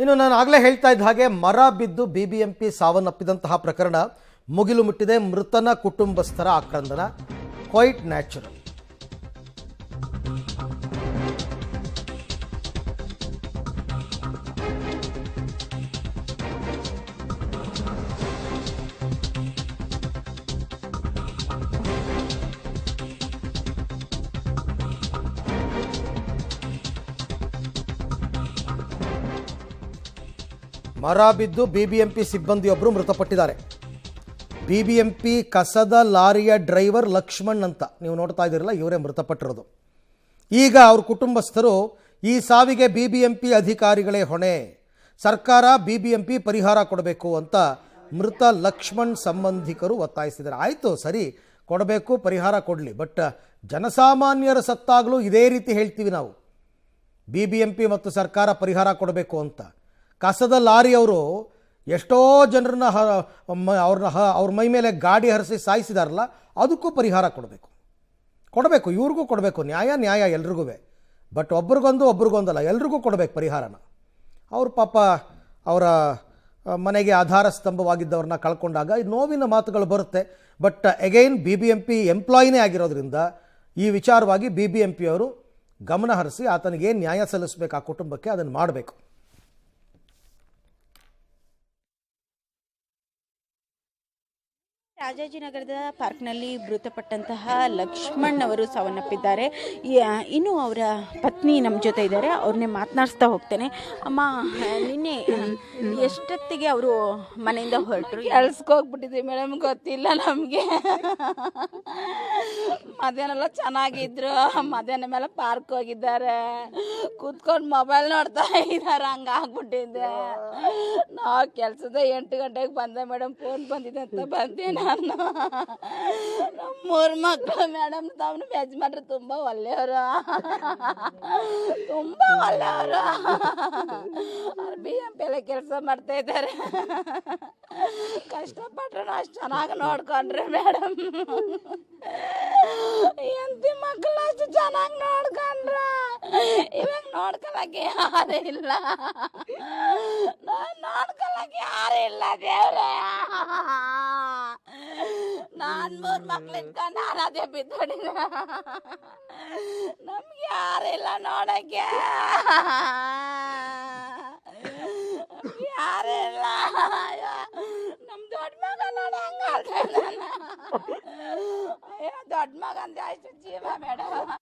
ಇನ್ನು ನಾನು ಆಗಲೇ ಹೇಳ್ತಾ ಇದ್ದ ಹಾಗೆ ಮರ ಬಿದ್ದು ಬಿಬಿಎಂಪಿ ಸಾವನ್ನಪ್ಪಿದಂತಹ ಪ್ರಕರಣ ಮುಗಿಲು ಮುಟ್ಟಿದೆ. ಮೃತನ ಕುಟುಂಬಸ್ಥರ ಆಕ್ರಂದನ ಕ್ವೈಟ್ ನ್ಯಾಚುರಲ್. ಮರ ಬಿದ್ದು ಬಿಬಿಎಂಪಿ ಸಿಬ್ಬಂದಿಯೊಬ್ಬರು ಮೃತಪಟ್ಟಿದ್ದಾರೆ. ಬಿಬಿಎಂಪಿ ಕಸದ ಲಾರಿಯ ಡ್ರೈವರ್ ಲಕ್ಷ್ಮಣ್ ಅಂತ ನೀವು ನೋಡ್ತಾ ಇದ್ದೀರಲ್ಲ, ಇವರೇ ಮೃತಪಟ್ಟಿರೋದು. ಈಗ ಅವ್ರ ಕುಟುಂಬಸ್ಥರು ಈ ಸಾವಿಗೆ ಬಿಬಿಎಂಪಿ ಅಧಿಕಾರಿಗಳೇ ಹೊಣೆ, ಸರ್ಕಾರ ಬಿಬಿಎಂಪಿ ಪರಿಹಾರ ಕೊಡಬೇಕು ಅಂತ ಮೃತ ಲಕ್ಷ್ಮಣ್ ಸಂಬಂಧಿಕರು ಒತ್ತಾಯಿಸಿದ್ದಾರೆ. ಆಯಿತು, ಸರಿ, ಕೊಡಬೇಕು, ಪರಿಹಾರ ಕೊಡಲಿ. ಬಟ್ ಜನಸಾಮಾನ್ಯರ ಸತ್ತಾಗಲೂ ಇದೇ ರೀತಿ ಹೇಳ್ತೀವಿ ನಾವು, ಬಿಬಿಎಂಪಿ ಮತ್ತು ಸರ್ಕಾರ ಪರಿಹಾರ ಕೊಡಬೇಕು ಅಂತ. ಕಸದ ಲಾರಿಯವರು ಎಷ್ಟೋ ಜನರನ್ನ ಅವ್ರ ಮೈ ಮೇಲೆ ಗಾಡಿ ಹರಿಸಿ ಸಾಯಿಸಿದಾರಲ್ಲ, ಅದಕ್ಕೂ ಪರಿಹಾರ ಕೊಡಬೇಕು, ಇವ್ರಿಗೂ ಕೊಡಬೇಕು. ನ್ಯಾಯ ಎಲ್ರಿಗೂ. ಬಟ್ ಒಬ್ರಿಗೊಂದಲ್ಲ, ಎಲ್ರಿಗೂ ಕೊಡಬೇಕು ಪರಿಹಾರನ. ಅವ್ರ ಪಾಪ ಅವರ ಮನೆಗೆ ಆಧಾರ ಸ್ತಂಭವಾಗಿದ್ದವ್ರನ್ನ ಕಳ್ಕೊಂಡಾಗ ನೋವಿನ ಮಾತುಗಳು ಬರುತ್ತೆ. ಬಟ್ ಅಗೈನ್ ಬಿಬಿಎಂಪಿ ಎಂಪ್ಲಾಯಿನೇ ಆಗಿರೋದ್ರಿಂದ ಈ ವಿಚಾರವಾಗಿ ಬಿಬಿಎಂಪಿಯವರು ಗಮನ ಹರಿಸಿ ಆತನಿಗೆ ನ್ಯಾಯ ಸಲ್ಲಿಸಬೇಕು, ಆ ಕುಟುಂಬಕ್ಕೆ ಅದನ್ನು ಮಾಡಬೇಕು. ರಾಜಾಜಿನಗರದ ಪಾರ್ಕ್ನಲ್ಲಿ ಮೃತಪಟ್ಟಂತಹ ಲಕ್ಷ್ಮಣ್ ಅವರು ಸಾವನ್ನಪ್ಪಿದ್ದಾರೆ. ಇನ್ನು ಅವರ ಪತ್ನಿ ನಮ್ಮ ಜೊತೆ ಇದ್ದಾರೆ, ಅವ್ರನ್ನೇ ಮಾತನಾಡಿಸ್ತಾ ಹೋಗ್ತೇನೆ. ಅಮ್ಮ, ನಿನ್ನೆ ಎಷ್ಟೊತ್ತಿಗೆ ಅವರು ಮನೆಯಿಂದ ಹೊರಟರು? ಕೆಲ್ಸಕ್ಕೆ ಮೇಡಮ್, ಗೊತ್ತಿಲ್ಲ ನಮಗೆ. ಮಧ್ಯಾಹ್ನ ಎಲ್ಲ ಚೆನ್ನಾಗಿದ್ರು, ಮಧ್ಯಾಹ್ನ ಮೇಲೆ ಪಾರ್ಕ್ ಹೋಗಿದ್ದಾರೆ, ಕೂತ್ಕೊಂಡು ಮೊಬೈಲ್ ನೋಡ್ತಾ ಇದ್ದಾರೆ. ಹಂಗಾಗ್ಬಿಟ್ಟಿದ್ದೆ. ನಾವು ಕೆಲಸದ 8 ಗಂಟೆಗೆ ಬಂದೆ ಮೇಡಮ್, ಫೋನ್ ಬಂದಿದೆ ಅಂತ ಬಂದೆ ನಾನು. ನಮ್ಮ 3 ಮಕ್ಕಳು ಮೇಡಮ್, ತಮ್ಮ ಯಜಮಾನ್ರು ತುಂಬ ಒಳ್ಳೆಯವರು, ತುಂಬ ಒಳ್ಳೆಯವರು. ಅವ್ರು BMP ಎಲ್ಲ ಕೆಲಸ ಮಾಡ್ತಾ ಇದ್ದಾರೆ. ಕಷ್ಟಪಟ್ರು ಅಷ್ಟು ಚೆನ್ನಾಗಿ ನೋಡ್ಕೊಂಡ್ರೆ ಮೇಡಮ್. ಎಂತಿ ಮಕ್ಕಳು ಅಷ್ಟು ಚೆನ್ನಾಗಿ ನೋಡ್ಕೊಂಡ್ರ, ಇವಾಗ ನೋಡ್ಕೊಳಕ್ಕೆ ಯಾರೇ ಇಲ್ಲ, ನೋಡ್ಕೊಳಕ್ಕೆ ಯಾರೇ ಇಲ್ಲ ದೇವ್ರೆ. ನಾನು 3 ಮಕ್ಳು ಇಟ್ಕೊಂಡು ನಾನು ಅದೇ ಬಿದ್ದೋಡಿದ. ನಮ್ಗೆ ಯಾರಿಲ್ಲ ನೋಡಕ್ಕೆ, ಯಾರಿಲ್ಲ. ನಮ್ಮ ದೊಡ್ಡ ಮಗ ನೋಡಿ ಹಂಗ, ಅಯ್ಯೋ ದೊಡ್ಡ ಮಗ ಅಂದ್ರೆ ಅಷ್ಟು ಜೀವ ಮೇಡಮ್.